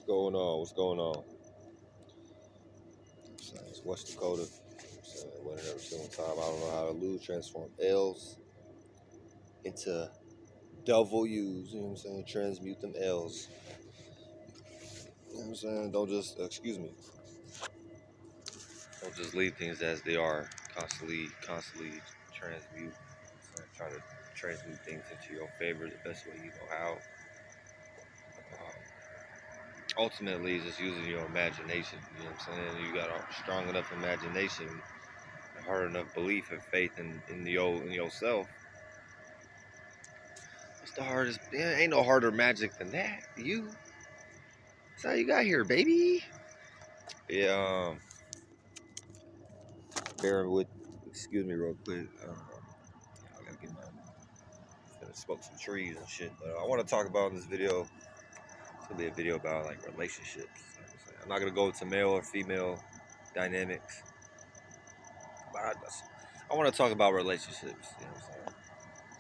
going on? What's going on? It's West Dakota. Winning every single time. I don't know how to lose. Transform L's into W's. You know what I'm saying? Transmute them L's. You know what I'm saying? Don't just, excuse me. Don't just leave things as they are. Constantly transmute. Trying to transmute things into your favor the best way you know how. Ultimately, it's just using your imagination. You know what I'm saying? You got a strong enough imagination, hard enough belief and faith in yourself. What's the hardest? Yeah, ain't no harder magic than that. That's how you got here, baby. Yeah. Bear with. Excuse me, real quick. I gotta get my. Gonna smoke some trees and shit. But I want to talk about in this video. It's gonna be a video about like relationships. I'm not gonna go into male or female dynamics, but I want to talk about relationships. You know what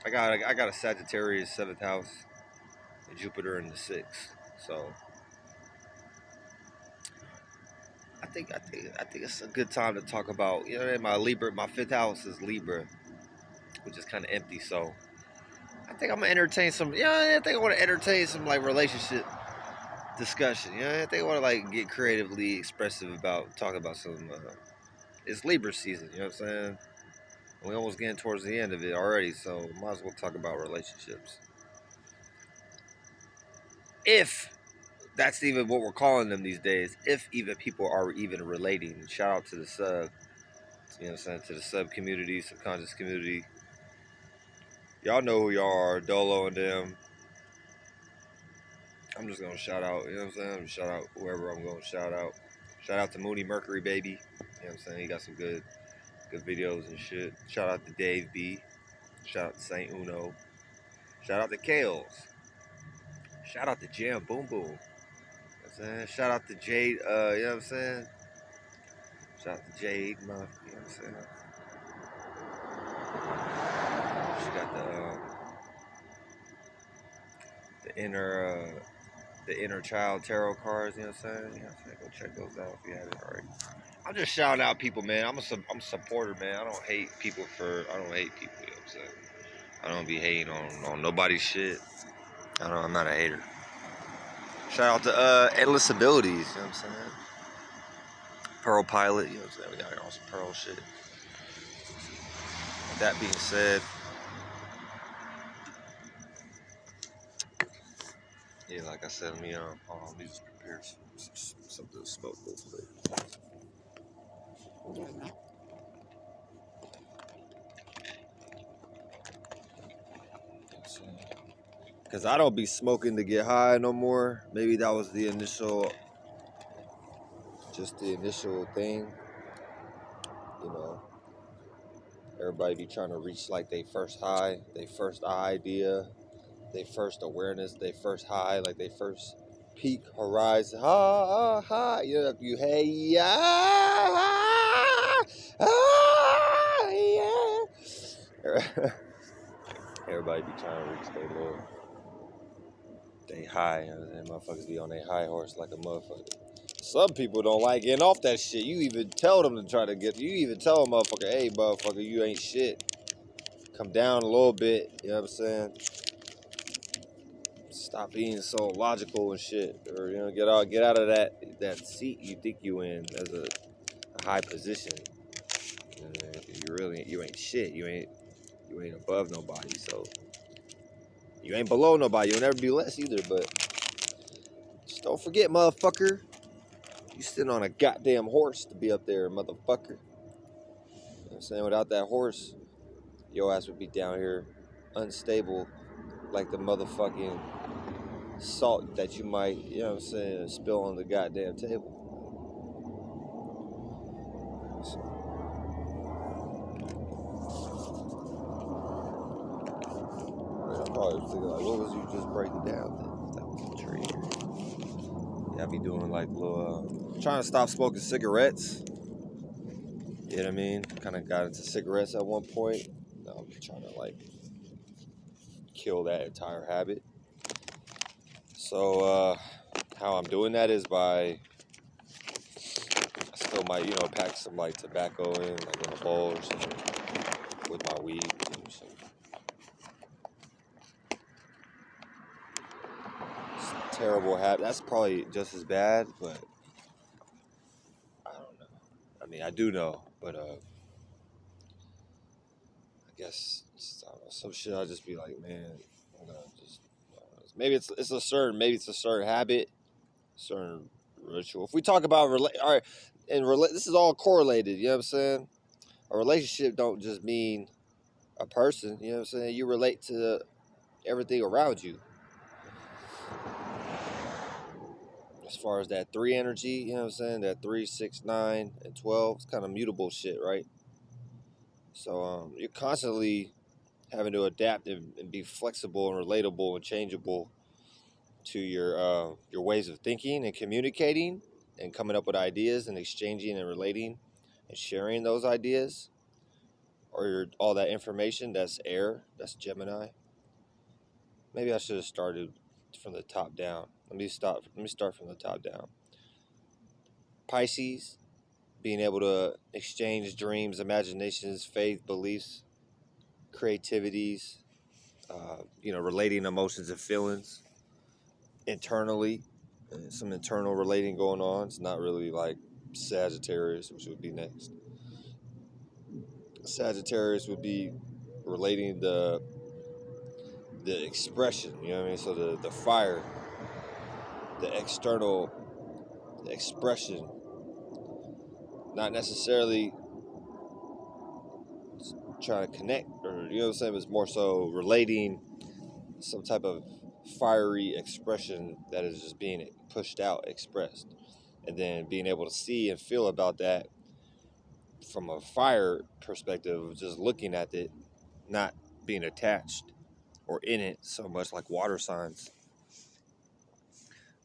I'm saying? I got a Sagittarius 7th house, and Jupiter in the 6th. So I think it's a good time to talk about. You know, my 5th house is Libra, which is kind of empty. So I think I'm gonna entertain some. Yeah, I think I want to entertain some like relationship discussion. Yeah, I think I want to like get creatively expressive about talking about some. It's Libra season. You know what I'm saying? We almost getting towards the end of it already, so might as well talk about relationships. If that's even what we're calling them these days, if even people are even relating. Shout out to the sub, you know what I'm saying, to the sub community, subconscious community. Y'all know who y'all are, Dolo and them. I'm just gonna shout out, you know what I'm saying? Shout out whoever I'm gonna shout out. Shout out to Mooney Mercury, baby. You know what I'm saying? He got some good videos and shit. Shout out to Dave B. Shout out to Saint Uno. Shout out to Kales. Shout out to Jam Boom Boom. You know what I'm saying? Shout out to Jade, you know what I'm saying? Shout out to Jade, you know what I'm saying? She got the inner child tarot cards, you know what I'm saying? You know what I'm saying? Go check those out if you haven't already. I'm just shouting out people, man. I'm a supporter, man. I don't hate people, you know what I'm saying? I don't be hating on nobody's shit. I'm not a hater. Shout out to Endless Abilities, you know what I'm saying? Pearl Pilot, you know what I'm saying? We got here on some Pearl shit. With that being said, yeah, like I said, let me just prepare something to smoke real quick. Cause I don't be smoking to get high no more. Maybe that was the initial thing. You know, everybody be trying to reach like they first high, they first idea, they first awareness, they first high, like they first peak horizon. Ha ha, you know, you hey yeah, yeah. Everybody be trying to reach their little, they high, and motherfuckers be on their high horse like a motherfucker. Some people don't like getting off that shit. You even tell them to try to get, you even tell a motherfucker, hey motherfucker, you ain't shit. Come down a little bit, you know what I'm saying? Stop being so logical and shit. Or, you know, get out of that seat you think you in as a high position. You ain't shit. You ain't above nobody, so you ain't below nobody. You'll never be less either, but just don't forget, motherfucker. You sitting on a goddamn horse to be up there, motherfucker. You know what I'm saying? Without that horse, your ass would be down here unstable like the motherfucking salt that you might, you know what I'm saying, spill on the goddamn table. So, I'm probably thinking like, what was you just breaking down then? That was the tree. Yeah, I be doing like little, trying to stop smoking cigarettes. You know what I mean? Kind of got into cigarettes at one point. Now I'm just trying to like kill that entire habit. So, how I'm doing that is by, I still might, pack some like tobacco in, like in a bowl or something with my weed. So it's a terrible habit. That's probably just as bad, but I don't know. I mean, I do know, but I guess I don't know, some shit I'll just be like, man, I'm gonna just maybe it's a certain habit, certain ritual. If we talk about all right, and this is all correlated. You know what I'm saying? A relationship don't just mean a person. You know what I'm saying? You relate to everything around you. As far as that 3 energy, you know what I'm saying? That 3, 6, 9, and 12, it's kind of mutable shit, right? So you're constantly having to adapt and be flexible and relatable and changeable to your ways of thinking and communicating and coming up with ideas and exchanging and relating and sharing those ideas or all that information. That's air. That's Gemini. Maybe I should have started from the top down. Let me start from the top down. Pisces, being able to exchange dreams, imaginations, faith, beliefs, creativities, relating emotions and feelings internally. Some internal relating going on. It's not really like Sagittarius, which would be next. Sagittarius would be relating the expression, you know what I mean? So the fire, the external expression, not necessarily trying to connect, or you know what I'm saying, it's more so relating some type of fiery expression that is just being pushed out, expressed, and then being able to see and feel about that from a fire perspective, just looking at it, not being attached or in it so much like water signs,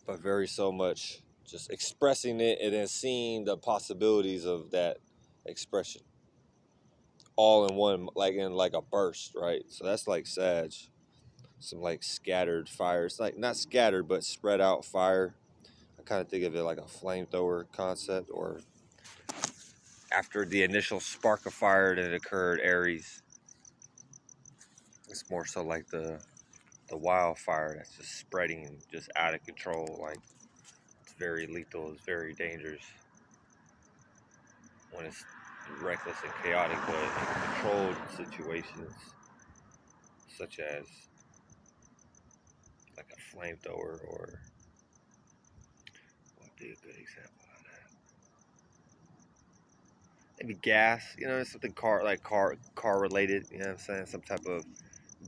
but very so much just expressing it and then seeing the possibilities of that expression all in one, like in like a burst, right? So that's like Sag, some like scattered fire. It's like not scattered, but spread out fire. I kind of think of it like a flamethrower concept, or after the initial spark of fire that occurred, Aries. It's more so like the wildfire that's just spreading, just out of control. Like it's very lethal. It's very dangerous when it's reckless and chaotic, but in controlled situations, such as like a flamethrower, or what would be a good example of that? Maybe gas. Something car related. You know what I'm saying? Some type of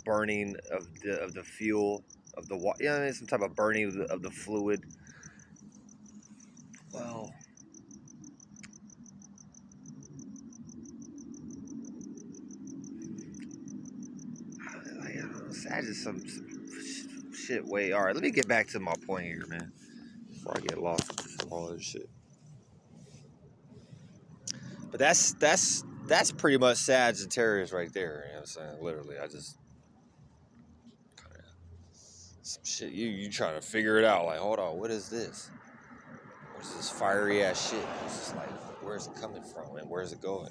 burning of the fuel of the water. Some type of burning of the fluid. Well, I don't know. Sag is some shit way. All right, let me get back to my point here, man. Before I get lost with all this shit. But that's pretty much Sagittarius right there. You know what I'm saying? Literally, I just kind of some shit. You trying to figure it out? Like, hold on, what is this? What's this fiery ass shit? It's just like, where's it coming from and where's it going?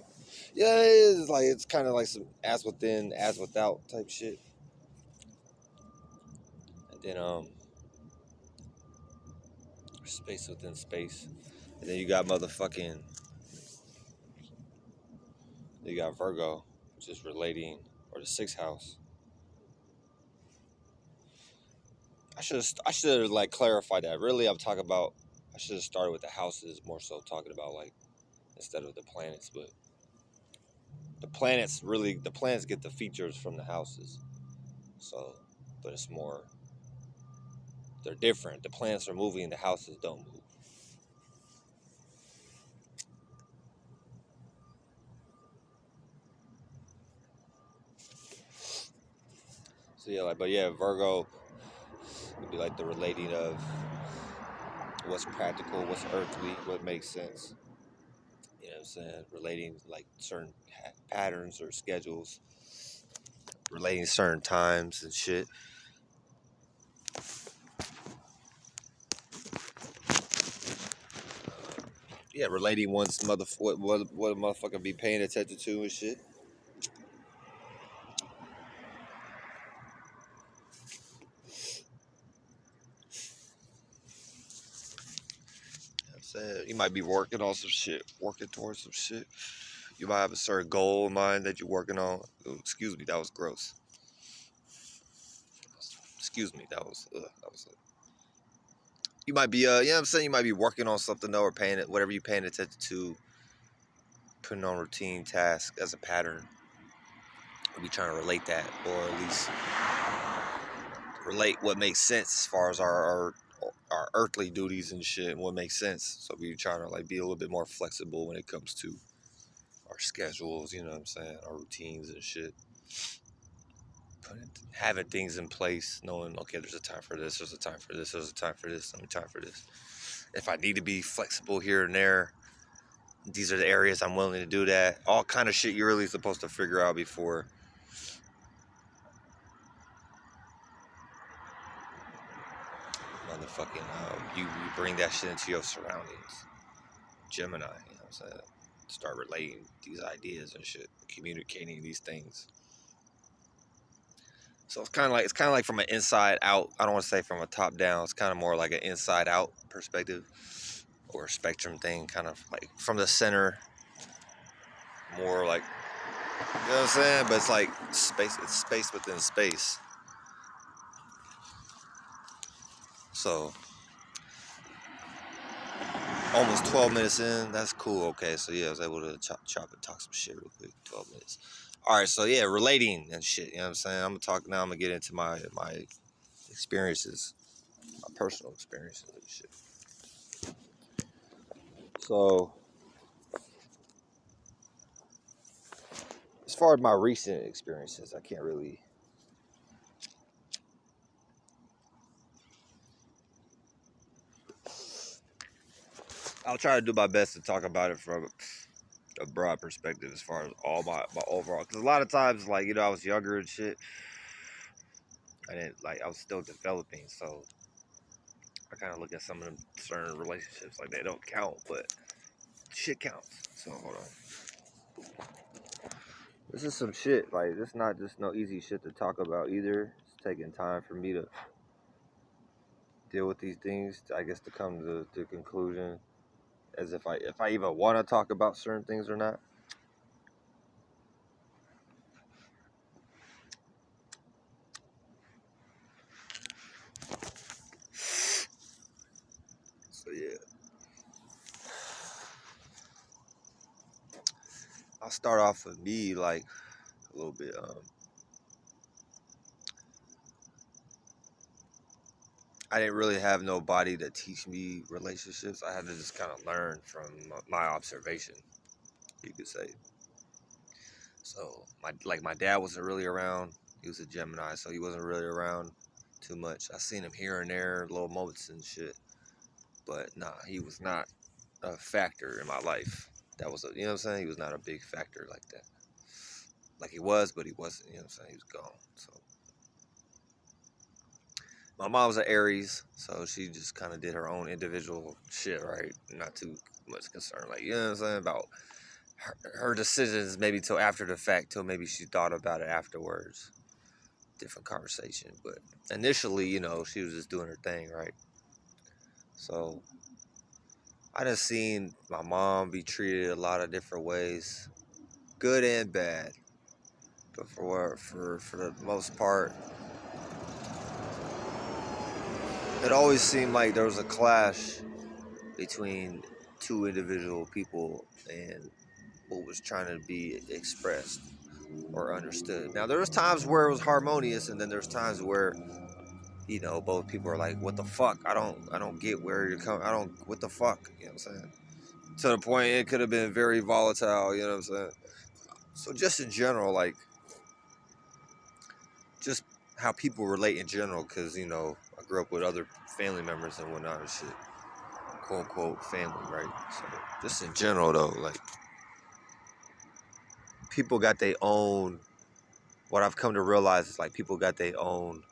Yeah, it is like it's kind of like some as within, as without type shit. And then space within space. And then you got Virgo, which is relating, or the 6th house. I should have like clarified that. Really, I'm talking about. I should have started with the houses more so, talking about like instead of the planets. But the planets get the features from the houses. So, but it's more. They're different. The planets are moving, the houses don't move. So yeah, Virgo would be like the relating of what's practical, what's earthly, what makes sense. You know what I'm saying? Relating like certain patterns or schedules, relating certain times and shit. yeah, relating one's what a motherfucker be paying attention to and shit. I'm saying you might be working on some shit, working towards some shit. You might have a certain goal in mind that you're working on. Oh, excuse me, that was gross. Excuse me, that was. You might be, you know what I'm saying? You might be working on something though, or paying it, whatever you're paying attention to, putting on routine tasks as a pattern. We trying to relate that, or at least relate what makes sense as far as our earthly duties and shit, and what makes sense. So we trying to like be a little bit more flexible when it comes to our schedules. You know what I'm saying? Our routines and shit. Having things in place, knowing okay, there's a time for this, there's a time for this, there's a time for this, there's a time for this. If I need to be flexible here and there, these are the areas I'm willing to do that. All kind of shit you're really supposed to figure out before motherfucking you bring that shit into your surroundings. Gemini, you know what I'm saying? Start relating these ideas and shit, communicating these things. So it's kind of like from an inside out. I don't want to say from a top down. It's kind of more like an inside out perspective or a spectrum thing, kind of like from the center, more like, you know what I'm saying? But it's like space. It's space within space. So almost 12 minutes in. That's cool. Okay, so yeah, I was able to chop and talk some shit real quick. 12 minutes. All right, so yeah, relating and shit. You know what I'm saying? I'm gonna talk now. I'm gonna get into my experiences, my personal experiences and shit. So, as far as my recent experiences, I can't really. I'll try to do my best to talk about it from a broad perspective as far as all my overall. Because a lot of times, like, you know, I was younger and shit. I was still developing. So, I kind of look at some of them certain relationships like they don't count, but shit counts. So, hold on. This is some shit. Like, this not just no easy shit to talk about either. It's taking time for me to deal with these things. I guess to come to the conclusion as if I even want to talk about certain things or not. So yeah, I'll start off with me like a little bit. I didn't really have nobody to teach me relationships. I had to just kind of learn from my observation, you could say. So my dad wasn't really around. He was a Gemini, so he wasn't really around too much. I seen him here and there, little moments and shit. But nah, he was not a factor in my life. That was you know what I'm saying? He was not a big factor like that. Like he was, but he wasn't, you know what I'm saying? He was gone. So my mom was an Aries, so she just kind of did her own individual shit, right? Not too much concern, like, you know what I'm saying, about her decisions maybe till after the fact, till maybe she thought about it afterwards. Different conversation, but initially, you know, she was just doing her thing, right? So I just seen my mom be treated a lot of different ways, good and bad. But for the most part, it always seemed like there was a clash between two individual people and what was trying to be expressed or understood. Now there was times where it was harmonious, and then there's times where, you know, both people are like, "What the fuck? I don't get where you're coming. I don't. What the fuck?" You know what I'm saying? To the point it could have been very volatile. You know what I'm saying? So just in general, like, just how people relate in general, because you know I grew up with other family members and whatnot and shit, quote unquote family, right? So just in general though, like, people got their own. What I've come to realize is like people got their own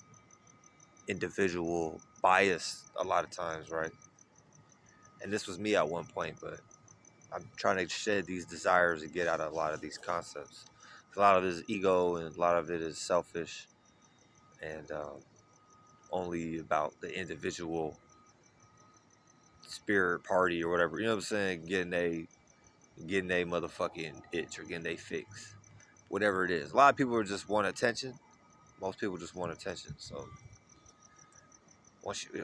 individual bias a lot of times, right? And this was me at one point, but I'm trying to shed these desires and get out of a lot of these concepts. A lot of it is ego, and a lot of it is selfish, and only about the individual spirit party or whatever. You know what I'm saying? Getting a motherfucking itch or getting a fix, whatever it is. A lot of people just want attention. Most people just want attention. So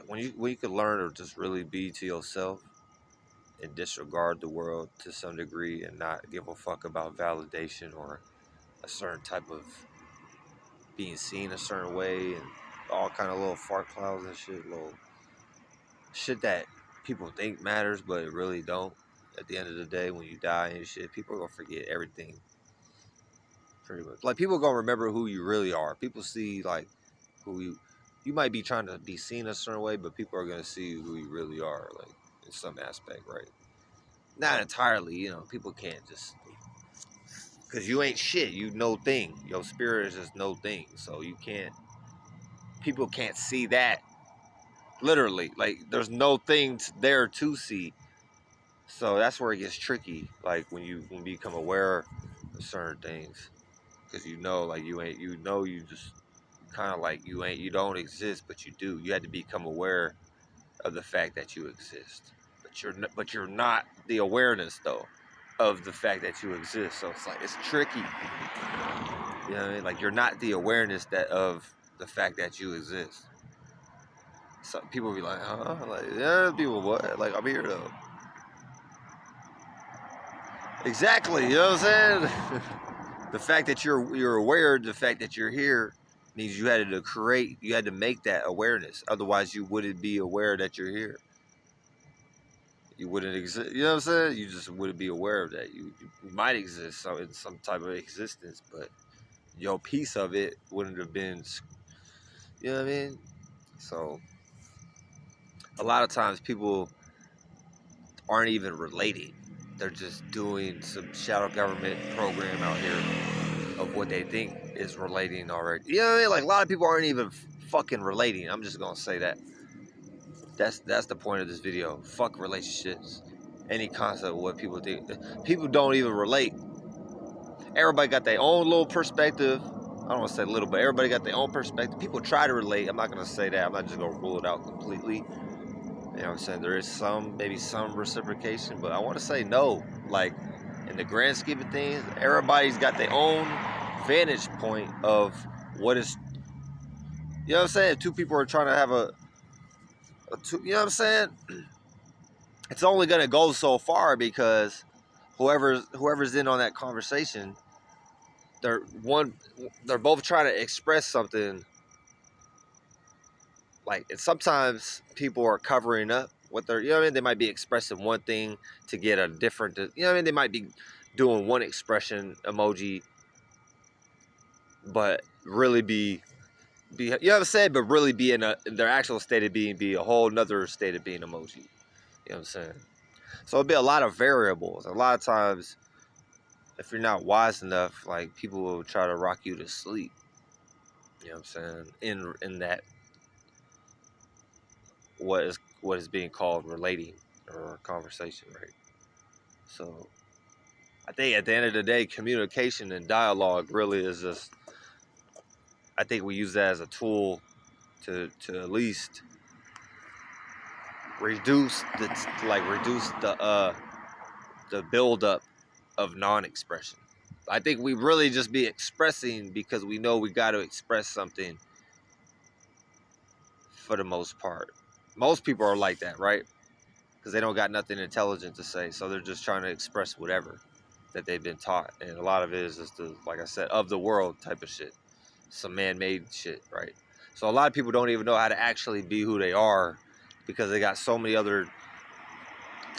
when you can learn to just really be to yourself and disregard the world to some degree and not give a fuck about validation or a certain type of being seen a certain way and all kind of little fart clouds and shit, little shit that people think matters but it really don't. At the end of the day, when you die and shit, people are gonna forget everything. Pretty much, like people are gonna remember who you really are. People see like who you might be trying to be seen a certain way, but people are gonna see who you really are, like in some aspect, right? Not entirely, you know. People can't just because you ain't shit. You no thing. Your spirit is just no thing. So you can't. People can't see that literally. Like there's no thing there to see. So that's where it gets tricky. Like when you become aware of certain things, because you know, like you ain't. You know, you just kind of like you ain't. You don't exist, but you do. You had to become aware of the fact that you exist. But you're not the awareness though of the fact that you exist. So it's like it's tricky. You know what I mean? Like you're not the awareness that of the fact that you exist. Some people be like, huh? Like, yeah, people what? Like I'm here though. Exactly, you know what I'm saying? The fact that you're aware, the fact that you're here means you had to create, you had to make that awareness. Otherwise you wouldn't be aware that you're here. You wouldn't exist. You know what I'm saying? You just wouldn't be aware of that. You might exist in some type of existence, but your piece of it wouldn't have been. You know what I mean? So a lot of times people aren't even relating. They're just doing some shadow government program out here of what they think is relating already. You know what I mean? Like a lot of people aren't even fucking relating. I'm just gonna say that. That's the point of this video. Fuck relationships. Any concept of what people think. People don't even relate. Everybody got their own little perspective. I don't want to say little, but everybody got their own perspective. People try to relate. I'm not going to say that. I'm not just going to rule it out completely. You know what I'm saying? There is maybe some reciprocation, but I want to say no. Like, in the grand scheme of things, everybody's got their own vantage point of what is, you know what I'm saying? Two people are trying to have you know what I'm saying? It's only going to go so far because whoever's in on that conversation, they're both trying to express something. Like, and sometimes people are covering up what they're, you know what I mean? They might be expressing one thing to get a different, you know what I mean? They might be doing one expression emoji, but really you know what I'm saying? But really be in their actual state of being be a whole nother state of being emoji. You know what I'm saying? So it'll be a lot of variables. A lot of times, if you're not wise enough, like people will try to rock you to sleep. You know what I'm saying? In that what is being called relating or conversation, right? So I think at the end of the day, communication and dialogue really is just, I think we use that as a tool to at least reduce the buildup of non-expression. I think we really just be expressing because we know we got to express something for the most part. Most people are like that, right? Because they don't got nothing intelligent to say, so they're just trying to express whatever that they've been taught, and a lot of it is just the, like I said, of the world type of shit, some man-made shit, right? So a lot of people don't even know how to actually be who they are because they got so many other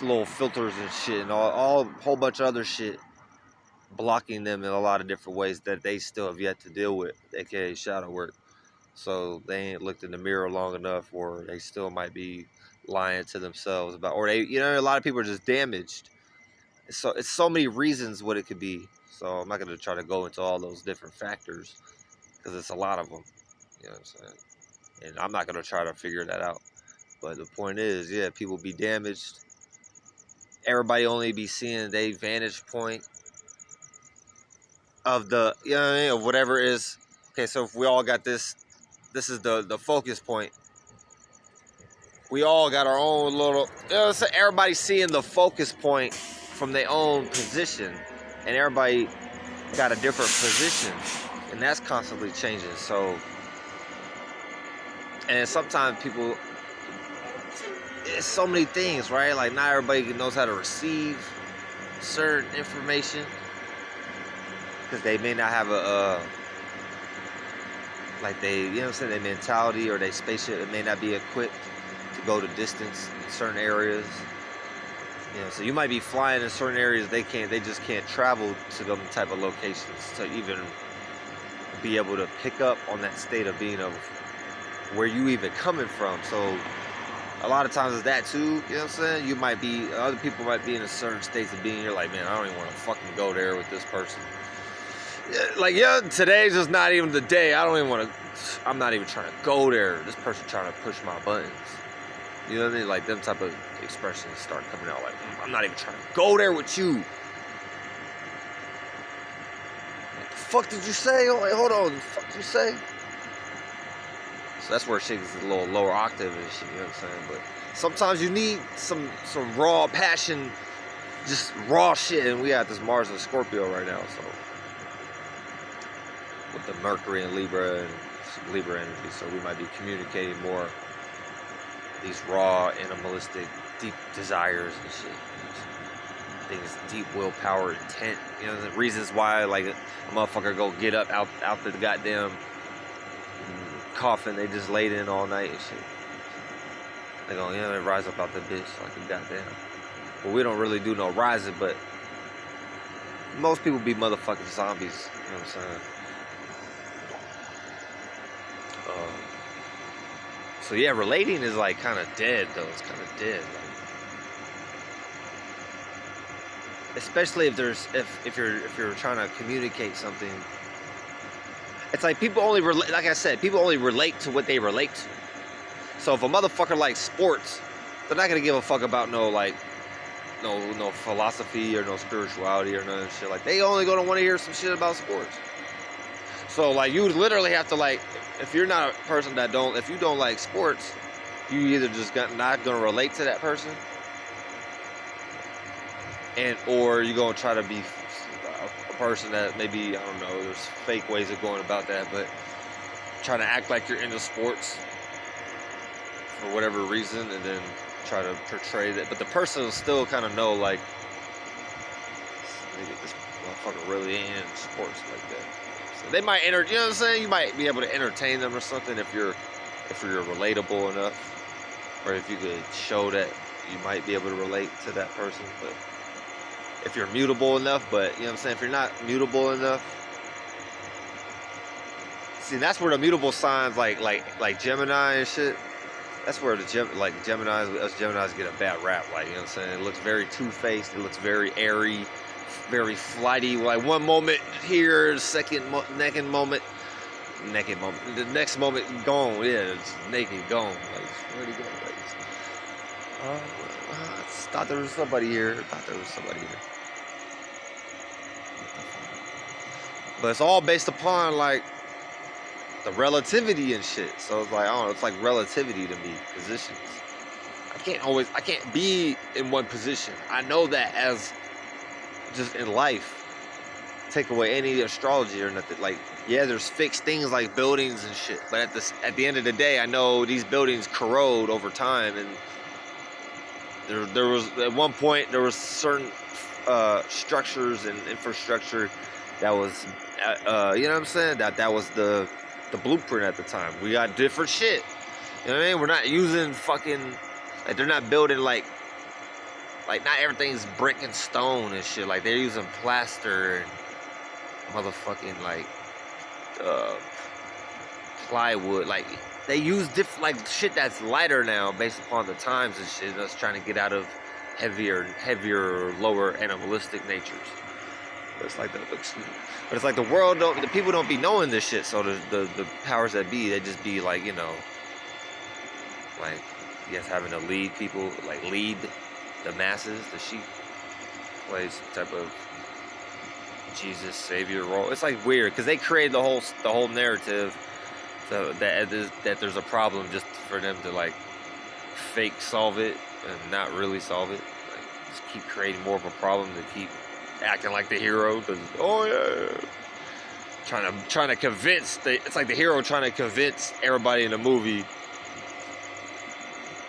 little filters and shit and all whole bunch of other shit blocking them in a lot of different ways that they still have yet to deal with, aka shadow work. So they ain't looked in the mirror long enough, or they still might be lying to themselves about, or they, you know, a lot of people are just damaged. So it's so many reasons what it could be. So I'm not going to try to go into all those different factors because it's a lot of them. You know what I'm saying? And I'm not going to try to figure that out. But the point is, yeah, people be damaged everybody only be seeing their vantage point of the, you know what I mean, of whatever is. Okay, so if we all got this is the focus point. We all got our own little, you know, so everybody's seeing the focus point from their own position, and everybody got a different position, and that's constantly changing. So, and sometimes people, it's so many things, right? Like, not everybody knows how to receive certain information because they may not have like they, you know what I'm saying, their mentality or their spaceship, it may not be equipped to go the distance in certain areas. You know, so you might be flying in certain areas they just can't travel to them type of locations to even be able to pick up on that state of being of where you even coming from. So a lot of times it's that too, you know what I'm saying? You might be, other people might be in a certain states of being, you're like, man, I don't even want to fucking go there with this person. Like, yeah, today's just not even the day. I don't even want to, I'm not even trying to go there. This person trying to push my buttons. You know what I mean? Like, them type of expressions start coming out like, I'm not even trying to go there with you. What the fuck did you say? Oh, wait, hold on. What the fuck did you say? So that's where shit is a little lower octave and shit, you know what I'm saying? But sometimes you need some raw passion, just raw shit. And we got this Mars and Scorpio right now, so. With the Mercury and Libra and some Libra energy, so we might be communicating more these raw, animalistic, deep desires and shit. Things, deep willpower, intent. You know, the reasons why, like, a motherfucker go get up out the goddamn coffin they just laid in all night and shit. They go, you know, they rise up out the bitch like a goddamn. Well, we don't really do no rising, but most people be motherfucking zombies. You know what I'm saying? So yeah, relating is like kind of dead though. It's kind of dead, like, especially if you're trying to communicate something. It's like people only relate. Like I said, people only relate to what they relate to. So if a motherfucker likes sports, they're not gonna give a fuck about no philosophy or no spirituality or none of that shit. Like, they only gonna want to hear some shit about sports. So like, you literally have to, like, if you're not a person that if you don't like sports, you either just not gonna relate to that person, or you're gonna try to be a person that maybe, I don't know, there's fake ways of going about that, but trying to act like you're into sports for whatever reason, and then try to portray that. But the person will still kind of know, like, maybe this motherfucker really ain't into sports like that. So they might you know what I'm saying? You might be able to entertain them or something if you're relatable enough, or if you could show that you might be able to relate to that person. But if you're mutable enough, but you know what I'm saying, if you're not mutable enough, see, that's where the mutable signs like Gemini and shit. That's where us Geminis get a bad rap. Like, you know what I'm saying? It looks very two-faced. It looks very airy, very flighty. Like, one moment here, the next moment gone. Yeah, it's naked, gone. Like, where'd he go? Like, I thought there was somebody here. But it's all based upon, like, the relativity and shit. So it's like, I don't know, it's like relativity to me, positions. I can't be in one position. I know that as just in life. Take away any astrology or nothing. Like, yeah, there's fixed things like buildings and shit. But at the end of the day, I know these buildings corrode over time, and there was at one point there was certain structures and infrastructure that was you know what I'm saying, that was the blueprint at the time. We got different shit. You know what I mean? We're not using fucking, like, they're not building like not everything's brick and stone and shit. Like, they're using plaster and motherfucking like plywood. Like, they use different, like, shit that's lighter now based upon the times and shit. That's trying to get out of heavier, lower animalistic natures. But it's like the people don't be knowing this shit. So the powers that be, they just be like, you know, like, yes, having to lead people, like lead the masses, the sheep, plays some type of Jesus Savior role. It's like weird because they created the whole narrative so that there's a problem just for them to like fake solve it and not really solve it. Like, just keep creating more of a problem to keep acting like the hero. Because trying to convince it's like the hero trying to convince everybody in the movie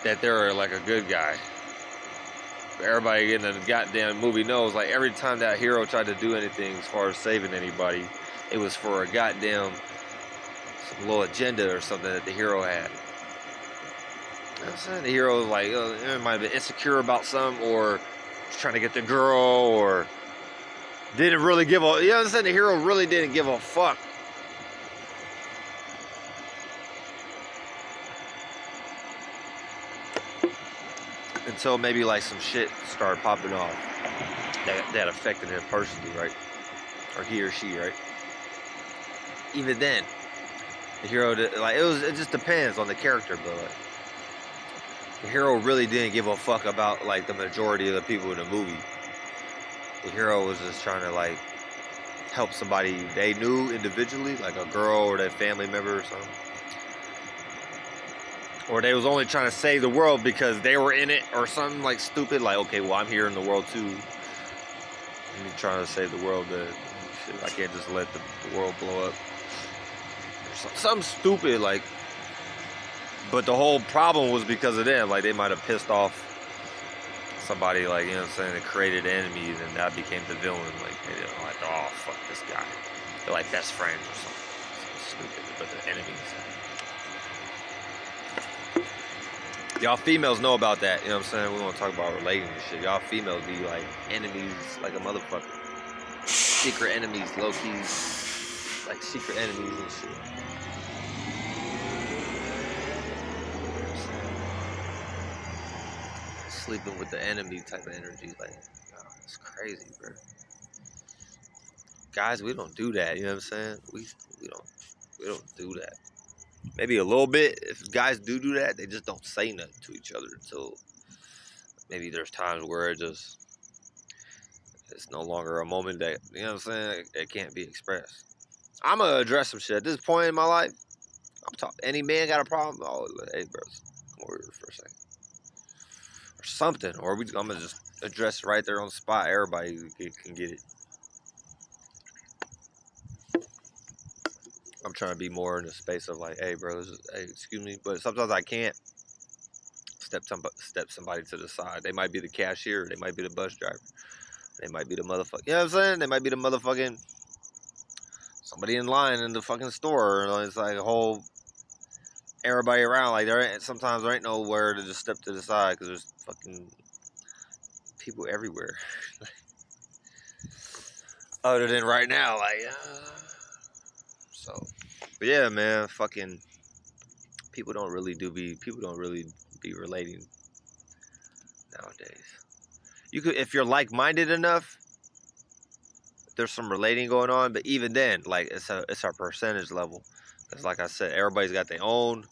that they're like a good guy. Everybody in the goddamn movie knows, like, every time that hero tried to do anything as far as saving anybody, it was for a goddamn some little agenda or something that the hero had. You know what I'm saying? The hero was like, it might have been insecure about something, or trying to get the girl, or didn't really give a, you know what I'm saying? The hero really didn't give a fuck. Until maybe like some shit started popping off that affected him personally, right? Or he or she, right? Even then, the hero, like, it just depends on the character, but like, the hero really didn't give a fuck about like the majority of the people in the movie. The hero was just trying to like help somebody they knew individually, like a girl or their family member or something. Or they was only trying to save the world because they were in it or something like stupid, like, okay, well, I'm here in the world too. I'm trying to save the world, but shit, I can't just let the world blow up. Something stupid, like, but the whole problem was because of them. Like, they might have pissed off somebody, like, you know what I'm saying, that created enemies, and that became the villain. Like, they didn't like, oh, fuck this guy. They're like best friends or something. Stupid, but they're enemies. Y'all females know about that, you know what I'm saying? We want to talk about relating and shit. Y'all females be like enemies like a motherfucker. Secret enemies, low-key, like secret enemies and shit. Sleeping with the enemy type of energy, like, oh, it's crazy, bro. Guys, we don't do that, you know what I'm saying? We don't do that. Maybe a little bit. If guys do that, they just don't say nothing to each other until maybe there's times where it's no longer a moment that, you know what I'm saying, it can't be expressed. I'm gonna address some shit at this point in my life. I'm talking. Any man got a problem? Oh, hey, bro, come over here for a second, or something, or I'm gonna just address it right there on the spot. Everybody can get it. I'm trying to be more in the space of like, hey, bro, hey, excuse me, but sometimes I can't step somebody to the side. They might be the cashier, they might be the bus driver, they might be the motherfucker. You know what I'm saying? They might be the motherfucking somebody in line in the fucking store. It's like a whole everybody around. Like, sometimes there ain't nowhere to just step to the side because there's fucking people everywhere. Other than right now, like, so. But yeah, man, fucking people don't really be relating nowadays. You could, if you're like-minded enough, there's some relating going on, but even then, like, it's a percentage level. Because like I said, everybody's got their own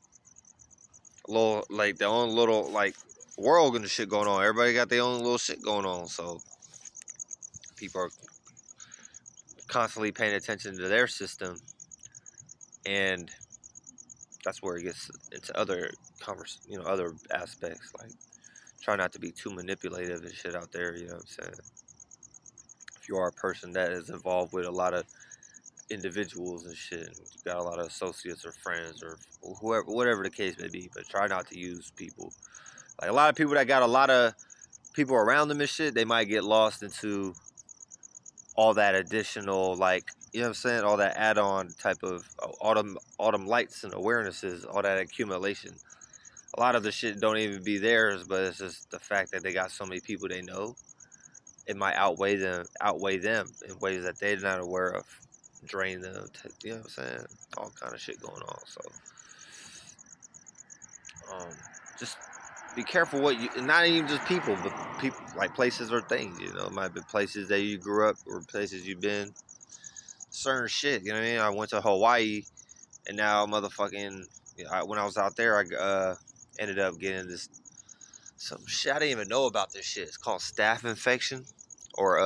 little, like, their own little, like, world and shit going on. Everybody got their own little shit going on, so people are constantly paying attention to their system, and that's where it gets into other other aspects. Like, try not to be too manipulative and shit out there, you know what I'm saying? If you are a person that is involved with a lot of individuals and shit, and you got a lot of associates or friends or whoever, whatever the case may be, but try not to use people. Like, a lot of people that got a lot of people around them and shit, they might get lost into all that additional, like, you know what I'm saying, all that add-on type of autumn lights and awarenesses, all that accumulation. A lot of the shit don't even be theirs, but it's just the fact that they got so many people they know, it might outweigh them in ways that they're not aware of, drain them, you know what I'm saying, all kind of shit going on. So just be careful what you, not even just people, but people, like places or things, you know. It might be places that you grew up or places you've been, certain shit, you know what I mean? I went to Hawaii, and now motherfucking, when I was out there, I ended up getting this some shit I didn't even know about this shit. It's called staph infection, or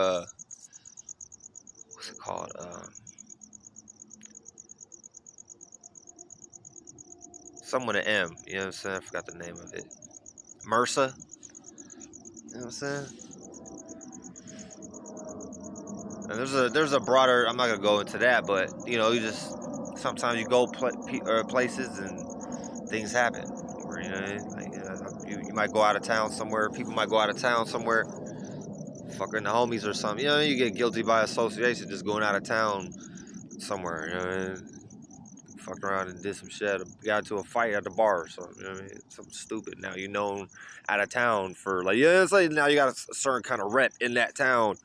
what's it called? Something with an M. You know what I'm saying? I forgot the name of it. MRSA. You know what I'm saying? And there's a broader. I'm not gonna go into that, but you know, you just sometimes you go places and things happen. Or you know, like you might go out of town somewhere. People might go out of town somewhere. Fucking the homies or something. You know, you get guilty by association just going out of town somewhere. You know what I mean? Fucked around and did some shit. Got into a fight at the bar or something. You know what I mean? Something stupid. Now you known out of town for like, yeah, it's like now you got a certain kind of rep in that town.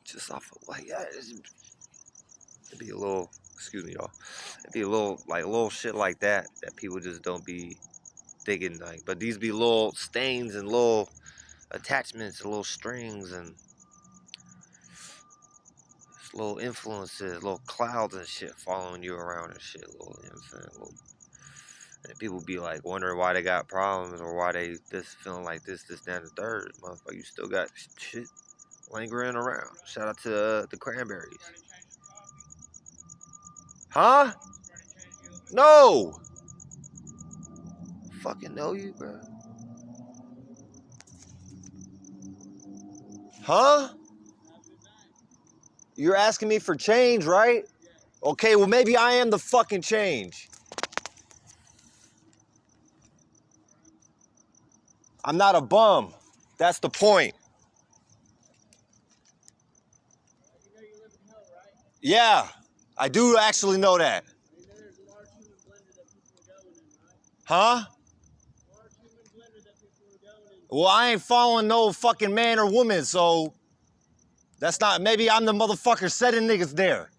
Just off of like, yeah, it'd be a little, excuse me, y'all. It'd be a little shit like that people just don't be thinking like. But these be little stains and little attachments and little strings and little influences, little clouds and shit following you around and shit. Little, you know what I'm saying? Little, and people be like wondering why they got problems or why they this feeling like this, that, and the third. Motherfucker, you still got shit lingering around. Shout out to the cranberries. Huh? No! Fucking know you, bro. Huh? You're asking me for change, right? Okay, well maybe I am the fucking change. I'm not a bum. That's the point. Yeah, I do actually know that. Huh? Well, I ain't following no fucking man or woman, so that's not, maybe I'm the motherfucker setting niggas there.